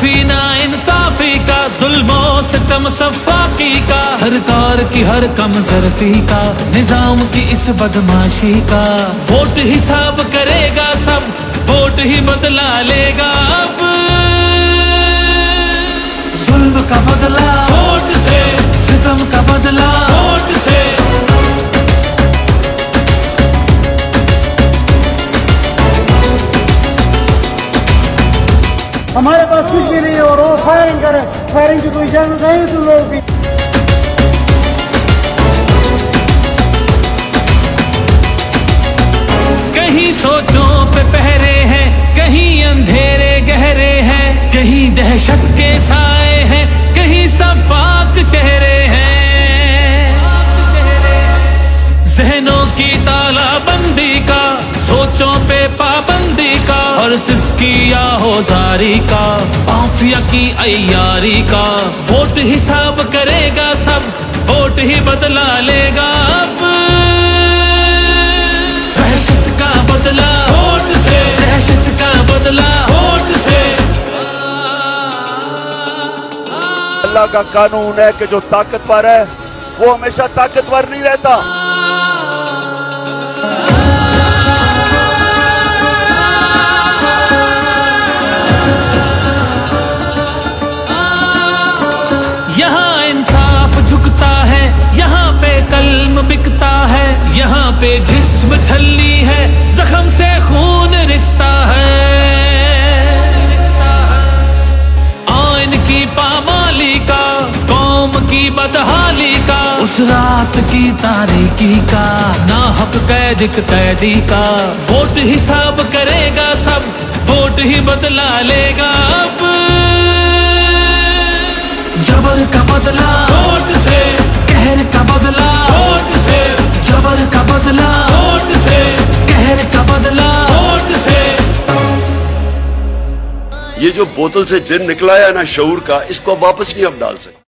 काफी ना इंसाफी का, जुल्मो सितम सफाकी का, सरकार की हर कम ज़र्फी का, निजाम की इस बदमाशी का। वोट हिसाब करेगा सब, वोट ही बदला लेगा अब। जुल्म का बदला वोट से, सितम का बदला वोट से। हमारे पास कुछ भी नहीं है और वो फायरिंग करे, फायरिंग की कोई इजाजत नहीं तुम लोगों की। कहीं सोचों पे पहरे हैं, कहीं अंधेरे गहरे हैं, कहीं दहशत के साए हैं, कहीं सफाक चेहरे हैं। जहनों की तालाबंदी का, सोचों पे पाबंदी का, और सिसकी आहोजारी का, माफिया की अय्यारी का। वोट हिसाब करेगा सब, वोट ही बदला लेगा अब। दहशत का बदला वोट से, दहशत का बदला वोट से। अल्लाह का कानून है कि जो ताकतवर है वो हमेशा ताकतवर नहीं रहता। यहाँ इंसाफ झुकता है, यहाँ पे कल्म बिकता है, यहाँ पे जिस्म छल्ली है, जख्म से खून रिश्ता है। आइन की पामाली का, कौम की बदहाली का, उस रात की तारीकी का, नाहक कैदी का। वोट हिसाब करेगा सब, वोट ही बदला लेगा अब। जबर का बदला वोट से, कहर का बदला वोट से, जबर का बदला वोट से, कहर का बदला वोट से। ये जो बोतल से जिन निकला है ना शऊर का, इसको वापस नहीं अब डाल सकते।